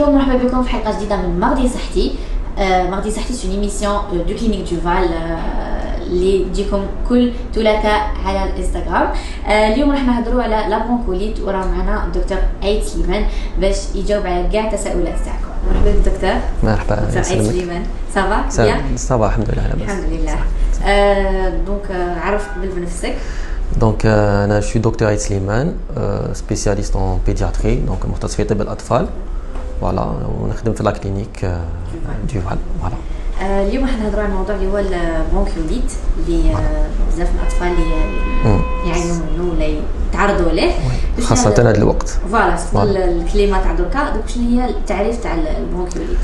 Bonjour, مرحبا بكم في حلقة جديدة من مغدي صحتي. مغدي صحتي c'est une émission du clinique du Val اللي تجيكم كل ثلاثاء على الانستغرام. اليوم راح نهضروا على لا برونكوليت وراه معنا الدكتور عيد سليمان باش يجاوب على كاع التساؤلات تاعكم. مرحبا بالدكتور. مرحبا دكتور عيد سليمان. صافا بيان؟ صافا الحمد لله لاباس. الحمد لله. دونك عرف بنفسك. Donc أنا je suis docteur Aïd Slimane, spécialiste en pédiatrie, donc مختص في طب الأطفال. Voilà, ونخدم في لا كلينيك du Val. Voilà. اليوم راح نهضروا على الموضوع اللي هو البرونكيوليت اللي بزاف من الاطفال اللي يعانيوا منه ولا يتعرضوا له خاصة هذا الوقت. فوالا الكليمه تاع دركا. دونك شنو هي التعريف تاع البرونكيوليت؟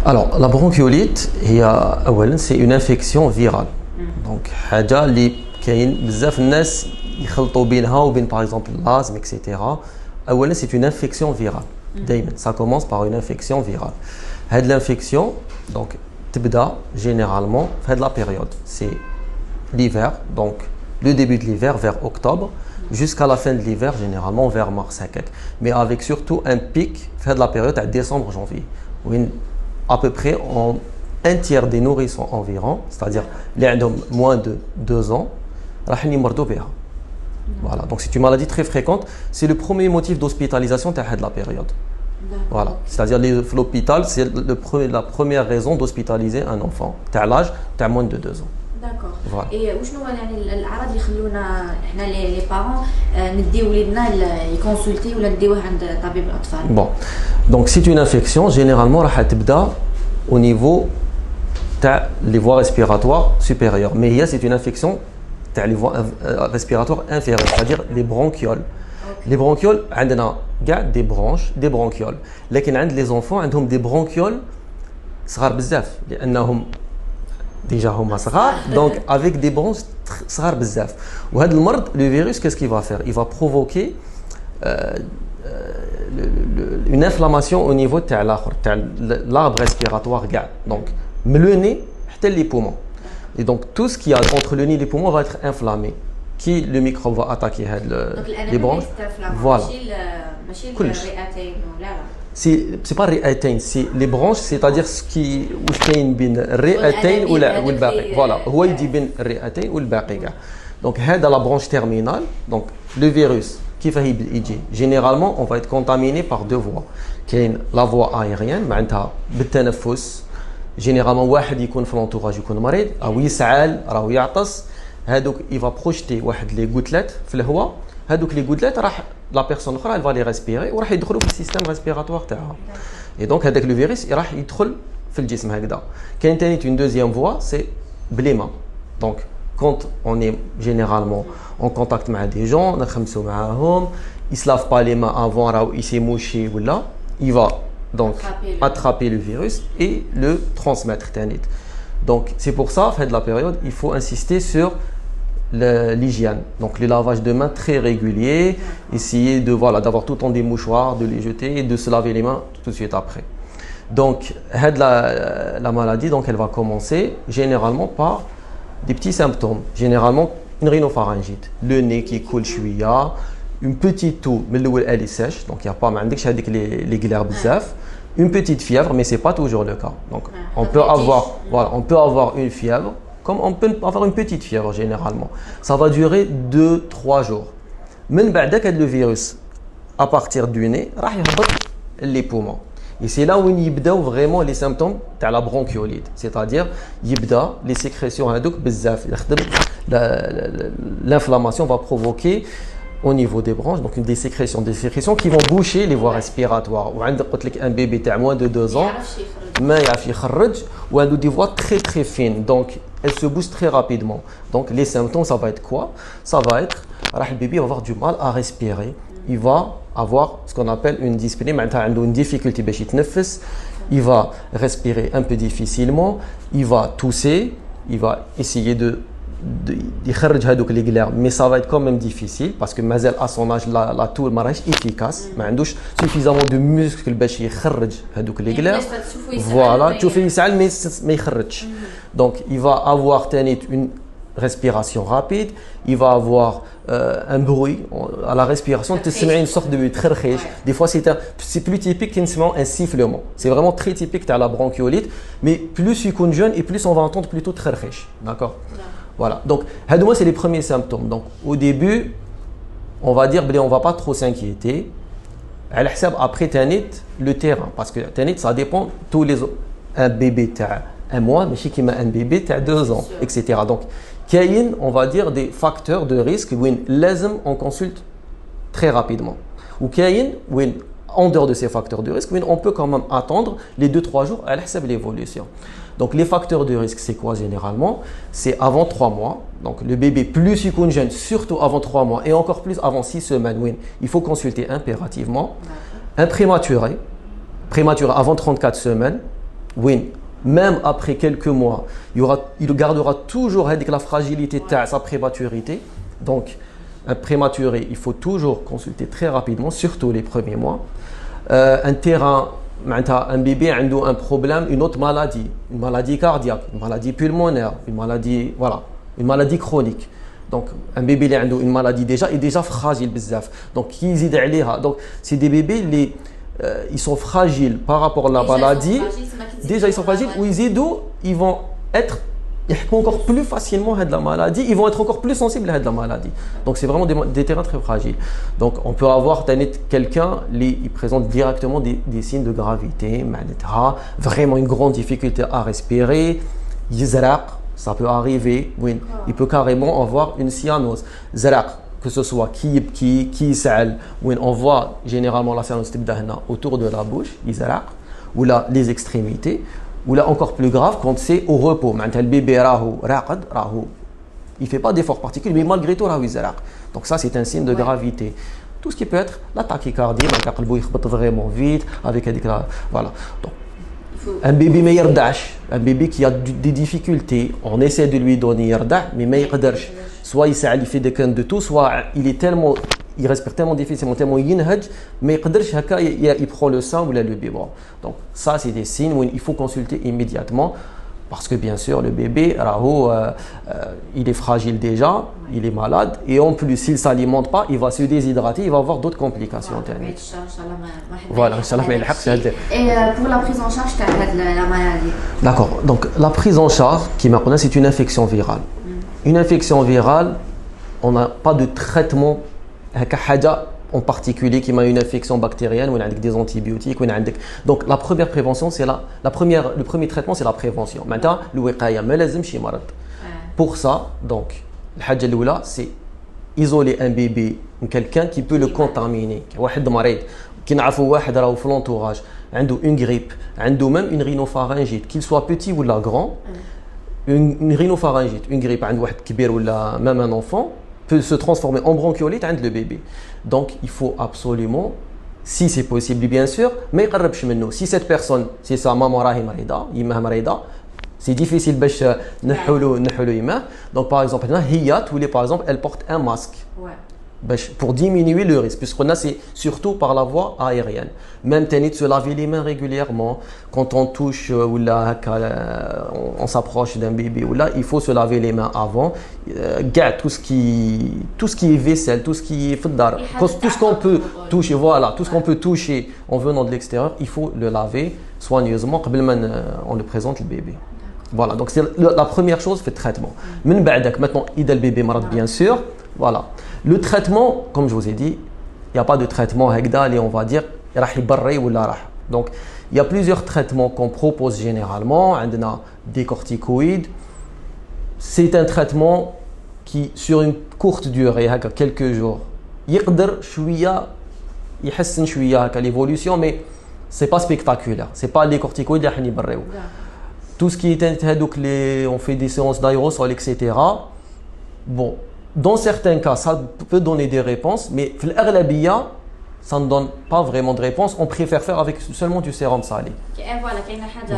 Alors la bronchiolite هي أولا c'est une infection virale. Donc حاجة اللي كاين بزاف الناس يخلطوا بينها وبين باغ اكزومبل l'asthme etc. اولا c'est une infection virale. دائما ça commence par une infection virale. هاد l'infection donc تبدا généralement في هاد la période c'est l'hiver, donc le début de l'hiver vers octobre jusqu'à la fin de l'hiver généralement vers mars هكاك. Mais avec surtout un pic في هاد la période à décembre janvier où à peu près un tiers des nourrissons environ, c'est-à-dire les gens moins de 2 ans راح يمرضوا بها. Voilà, donc c'est une maladie très fréquente, c'est le premier motif d'hospitalisation de la période. Voilà, c'est-à-dire l'hôpital, c'est la première raison d'hospitaliser un enfant à l'âge de moins de 2 ans. D'accord. Voilà. Et وشنو يعني الأعراض اللي يخلونا احنا لي بارون نديو وليدنا يكونسلتي ولا نديوه عند طبيب الأطفال؟ Bon, donc c'est une infection généralement راح تبدا au niveau des voies respiratoires supérieures, mais il y a c'est une infection les voies respiratoires inférieures, c'est-à-dire les bronchioles. Okay. Les bronchioles, on a des branches, des bronchioles. Mais les enfants ont des bronchioles صغار بزاف لأنهم déjà هما صغار, donc avec des bronches صغار بزاف. وهذا المرض, le virus, qu'est-ce qu'il va faire? Il va provoquer une inflammation au niveau de l'arbre respiratoire. Donc, le nez, حتى les poumons. Et donc tout ce qui a entre le nez et les poumons va être inflammé. Qui le microbe va attaquer les bronches. Voilà. C'est pas réatteint, c'est les branches, c'est-à-dire ce qui où كاين réatteint ou الباقي. Voilà, هو يجي بين réatteint ou الباقي. Donc هذا la branche terminale. Donc le virus كيف يجي. Généralement on va être contaminé par 2 voies. كاين la voie aérienne معناتها بالتنفس. Généralement واحد يكون في l'entourage يكون مريض او يسعل راهو يعطس, هذوك il va projeter واحد لي غوتلات في الهواء, هذوك لي غوتلات راح لا بيرسون اخرى elle va les respirer وراح يدخلوا في السيستم ريسبيراتوار تاعها. et donc هذاك لو فيروس راح يدخل في الجسم هكذا. كاين ثاني une deuxième voie c'est بلي ما. donc quand on est généralement en contact مع des gens نخمسوا معاهم, il se lave pas les mains avant راهو il s'est mouché ولا, il va donc attraper le virus et le transmettre. Donc c'est pour ça, à la période, il faut insister sur l'hygiène, donc le lavage de mains très régulier, essayer de d'avoir tout le temps des mouchoirs, de les jeter et de se laver les mains tout de suite après. Donc la maladie, donc elle va commencer généralement par des petits symptômes, généralement une rhinopharyngite, le nez qui coule chouïa, une petite toux, mais elle est sèche, donc il n'y a pas mal les glaires bzaf, une petite fièvre, mais c'est pas toujours le cas. Donc on peut avoir une fièvre, comme on peut avoir une petite fièvre généralement. Ça va durer 2-3 jours. من بعدك le virus, à partir du nez, راح يهبط les poumons. Et c'est là où il y a vraiment les symptômes de la bronchiolite, c'est-à-dire يبدا les sécrétions هذوك بزاف يخدم, l'inflammation va provoquer au niveau des branches, donc des sécrétions qui vont boucher les voies respiratoires. Ou un bébé de moins de 2 ans, ou des voies très très fines, donc elles se bougent très rapidement. Donc les symptômes, ça va être quoi? Ça va être, le bébé va avoir du mal à respirer, il va avoir ce qu'on appelle une dyspnée, une difficulté, il va respirer un peu difficilement, il va tousser, il va essayer de يخرج هذوك لي غلار, mais ça va être quand même difficile parce que مازال à son âge la toux ماراهيش efficace, ما عندوش suffisamment de muscles باش يخرج هذوك لي غلار. voilà تشوفي يسعل ما يخرجش. donc il va avoir une respiration rapide, il va avoir un bruit à la respiration, une sorte de bruit très riche. Des fois, c'est plus typique qu'un sifflement. C'est vraiment très typique de la bronchiolite, mais plus il est jeune et plus on va entendre plutôt très riche. D'accord? Voilà. Donc, c'est les premiers symptômes. Donc, au début, on va dire, on ne va pas trop s'inquiéter. Après, le terrain, parce que ça dépend tous les autres. Un bébé t'as un mois, mais chez qui m'a un bébé t'as 2 ans, etc. Donc, on va dire des facteurs de risque où on consulte très rapidement. Ou en dehors de ces facteurs de risque, on peut quand même attendre les 2-3 jours à l'évolution. Donc, les facteurs de risque, c'est quoi généralement? C'est avant 3 mois. Donc, le bébé, plus il est jeune, surtout avant 3 mois et encore plus avant 6 semaines, il faut consulter impérativement. Un prématuré avant 34 semaines, même après quelques mois, il gardera toujours la fragilité de sa prématurité. Donc, un prématuré, il faut toujours consulter très rapidement, surtout les premiers mois. Un terrain, un bébé a un problème, une autre maladie, une maladie cardiaque, une maladie pulmonaire, une maladie chronique. Donc, un bébé a une maladie est déjà fragile. Donc, donc c'est des bébés, ils sont fragiles par rapport à la maladie. Déjà, ils sont fragiles. Ou ils vont être encore plus facilement à la maladie. Ils vont être encore plus sensibles à la maladie. Donc, c'est vraiment des terrains très fragiles. Donc, on peut avoir quelqu'un qui présente directement des signes de gravité, vraiment une grande difficulté à respirer. Ça peut arriver. Oui. Il peut carrément avoir une cyanose. Que ce soit qui s'alle, où on voit généralement la cyanose autour de la bouche, ou là les extrémités, ou là encore plus grave quand c'est au repos. Le bébé il fait pas d'effort particulier, mais malgré tout donc ça c'est un signe de gravité. Tout ce qui peut être la tachycardie, il vraiment vite avec voilà. Donc, un bébé un bébé qui a des difficultés, on essaie de lui donner mais soit il fait des cannes de tout, soit il respire tellement difficilement, tellement mais il prend le sang ou le biberon. Donc ça c'est des signes où il faut consulter immédiatement, parce que bien sûr le bébé il est fragile déjà, il est malade, et en plus s'il ne s'alimente pas, il va se déshydrater, il va avoir d'autres complications. Voilà, et pour la prise en charge de la maladie. D'accord, donc la prise en charge c'est une infection virale. Une infection virale, on n'a pas de traitement en particulier qui a une infection bactérienne, ou des antibiotiques. Donc la première prévention, c'est le premier traitement, c'est la prévention. Maintenant, pour ça, donc, c'est isoler un bébé ou quelqu'un qui peut le contaminer. Qui n'a pas في l'entourage, une grippe, même une rhinopharyngite, qu'il soit petit ou grand. Une rhinopharyngite, une grippe, même un enfant, peut se transformer en bronchiolite chez le bébé. Donc, il faut absolument, si c'est possible bien sûr, mais si cette personne, c'est sa maman marida, c'est difficile de donc par exemple, elle porte un masque. Pour diminuer le risque, puisqu'on a c'est surtout par la voie aérienne. Même de se laver les mains régulièrement quand on touche ou là on s'approche d'un bébé, ou là il faut se laver les mains avant. Tout ce qui est vaisselle, tout ce qui est tout ce qu'on peut toucher, voilà, tout ce qu'on peut toucher en venant de l'extérieur, il faut le laver soigneusement avant on le présente le bébé. Voilà, donc c'est la première chose, fait traitement. Maintenant, il y a le bébé malade bien sûr. Voilà. Le traitement, comme je vous ai dit, il n'y a pas de traitement et on va dire donc il y a plusieurs traitements qu'on propose généralement. On a des corticoïdes. C'est un traitement qui, sur une courte durée, quelques jours, il يحسن شويه l'évolution, mais c'est pas spectaculaire. C'est pas les corticoïdes qui يبرئوا. Tout ce qui est on fait des séances d'aérosol, etc. Bon, dans certains cas, ça peut donner des réponses, mais ça ne donne pas vraiment de réponse. On préfère faire avec seulement du sérum salé.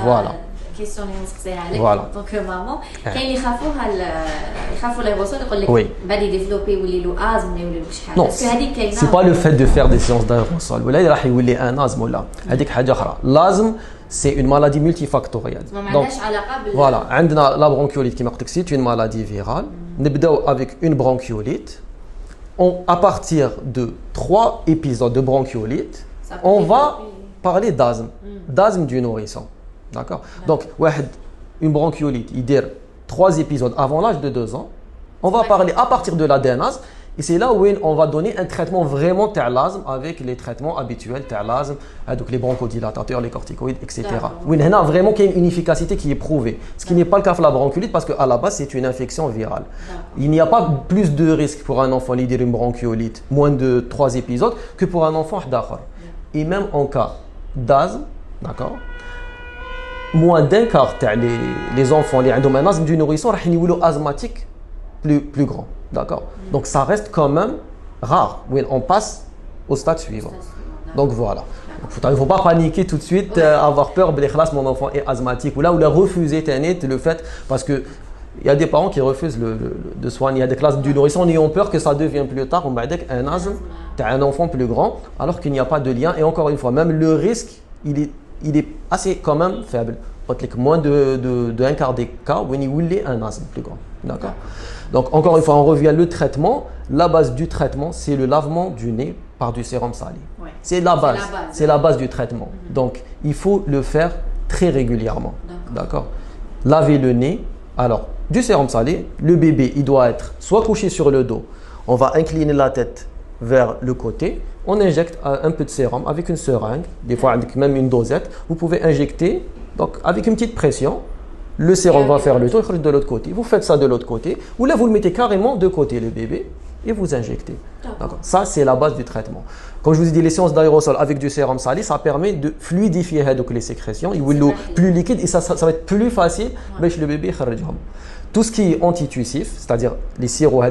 Voilà. كيسيون اللي نسقسيها عليك Voilà. دونك مامون كاين اللي يخافوا لا يوصل يقول لك Oui. بعد يديفلوبي يولي له ازم ولا يولي له شي حاجه Non, باسكو هذيك كاينه c'est pas le fait de faire des séances d'aérosol. ولا راح يولي un asthme ولا هذيك حاجه اخرى. l'asthme c'est une maladie multifactorielle. ما Donc عندهاش علاقه بال voilà, عندنا la bronchiolite كما قلت لك c'est une maladie virale. نبداو avec une bronchiolite. À partir de 3 épisodes de bronchiolite, on va parler d'asthme, d'asthme du nourrisson. D'accord. Donc, une bronchiolite, il dit 3 épisodes avant l'âge de 2 ans. On va parler à partir de la DNAS. Et c'est là où on va donner un traitement vraiment de l'asthme avec les traitements habituels de l'asthme, donc les bronchodilatateurs, les corticoïdes, etc. Oui, il y a vraiment une efficacité qui est prouvée. Ce qui n'est pas le cas pour la bronchiolite parce qu'à la base, c'est une infection virale. Il n'y a pas plus de risque pour un enfant d'être une bronchiolite, moins de 3 épisodes, que pour un enfant d'achar. Et même en cas d'asthme, d'accord, moins d'un quart les enfants qui ont un asthme du nourrisson, ils vont asthmatiques plus grand. D'accord. Donc ça reste quand même rare. Oui, on passe au stade suivant. Donc voilà. Il ne faut pas paniquer tout de suite, avoir peur de mon enfant est asthmatique ou là refuser le fait parce que il y a des parents qui refusent de soigner. Il y a des classes du nourrisson en ayant peur que ça devienne plus tard un asthme, tu as un enfant plus grand alors qu'il n'y a pas de lien. Et encore une fois, même le risque, il est assez quand même faible. Moins de un quart des cas où il est un asthme plus grand. D'accord. Donc encore une fois, on revient le traitement. La base du traitement, c'est le lavement du nez par du sérum salé. Ouais. C'est la base. C'est la base du traitement. Donc il faut le faire très régulièrement. D'accord. Laver le nez. Alors, du sérum salé, le bébé, il doit être soit couché sur le dos. On va incliner la tête vers le côté. On injecte un peu de sérum avec une seringue, des fois avec même une dosette. Vous pouvez injecter donc avec une petite pression. Le sérum va faire le tour de l'autre côté. Vous faites ça de l'autre côté. Ou là, vous le mettez carrément de côté, le bébé, et vous injectez. Ça, c'est la base du traitement. Comme je vous ai dit, les séances d'aérosol avec du sérum salé, ça permet de fluidifier donc, les sécrétions. Il will plus liquide et ça va être plus facile pour le bébé. Tout ce qui est antitussif, c'est-à-dire les sirops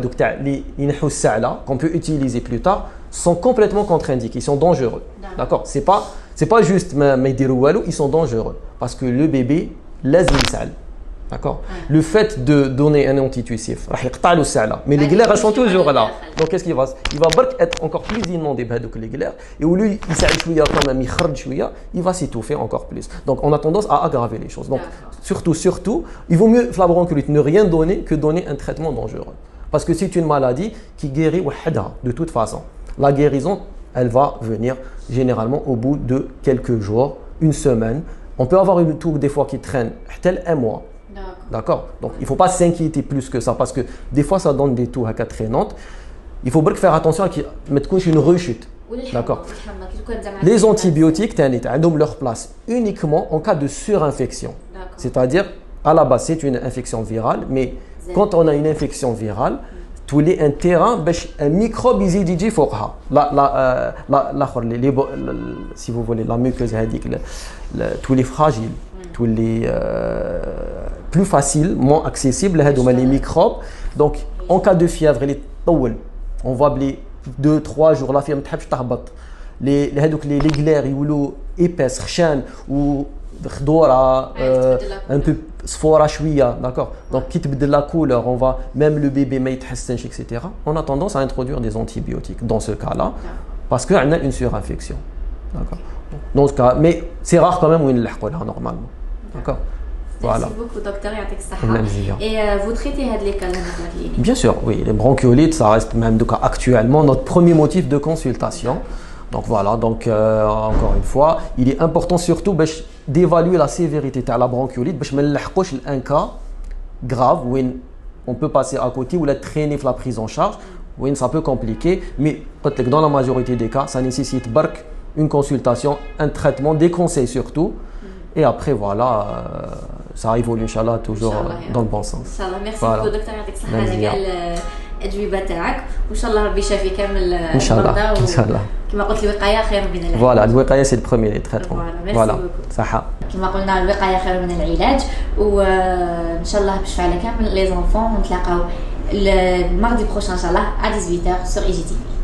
qu'on peut utiliser plus tard, sont complètement contre-indiqués. Ils sont dangereux. D'accord. C'est pas juste ils sont dangereux parce que le bébé لازم يسعل. D'accord. Le fait de donner un antitussif, mais les glaires sont toujours là. Donc qu'est-ce qu'il va? Il va être encore plus inondé بهذوك les glaires et au lieu il s'aide شويه quand même يخرج شويه, il va s'étouffer encore plus. Donc on a tendance à aggraver les choses. Donc surtout, il vaut mieux la bronchiolite ne rien donner que donner un traitement dangereux. Parce que c'est une maladie qui guérit de toute façon. La guérison, elle va venir généralement au bout de quelques jours, une semaine. On peut avoir une toux des fois qui traîne tel un mois. D'accord. Donc il ne faut pas s'inquiéter plus que ça parce que des fois ça donne des toux traînantes. Il faut faire attention à mettre une rechute. D'accord. Les antibiotiques ont leur place uniquement en cas de surinfection. C'est-à-dire à la base c'est une infection virale, mais quand on a une infection virale, tous les un terrain un microbe يجي فوقها si vous voulez la muqueuse هذيك tous les fragiles tous les plus facilement accessibles هذوما les microbes. Donc en cas de fièvre les طول on voit les 2-3 jours la fièvre ما تحبش تهبط les هذوك les glaires يولوا épaisses خشان و خضوره un peu صفوره شويه. D'accord. Donc qui تبدل la couleur, on va même le bébé ما يتحسنش etc. On a tendance à introduire des antibiotiques dans ce cas-là parce que on a une surinfection. D'accord. Dans ce cas, mais c'est rare quand même où ils نلحقوا لها normalement. D'accord. Voilà. Merci beaucoup docteur, يعطيك الصحة. Et vous traitez هاد les cas dans la clinique? Bien sûr, oui, les bronchiolites ça reste même donc actuellement notre premier motif de consultation. Donc voilà, donc encore une fois, il est important surtout d'évaluer la sévérité de la bronchiolite parce que un cas grave où on peut passer à côté ou la traîner la prise en charge, où ça peut compliquer, mais dans la majorité des cas, ça nécessite une consultation, un traitement, des conseils surtout, et après voilà, ça évolue Inch'Allah toujours dans le bon sens. Inch'Allah, merci beaucoup docteur, يعطيك الصحة. الأجوبة تاعك وإن شاء الله ربي يشافي كامل المرضى إن شاء الله كما قلت الوقاية خير من العلاج. فوالا الوقاية سي البروميير تريتمون. فوالا صحة. كما قلنا الوقاية خير من العلاج وإن شاء الله بشفاء على كامل لي زونفون ونتلاقاو الماردي بروشان إن شاء الله à 18h sur IGTV.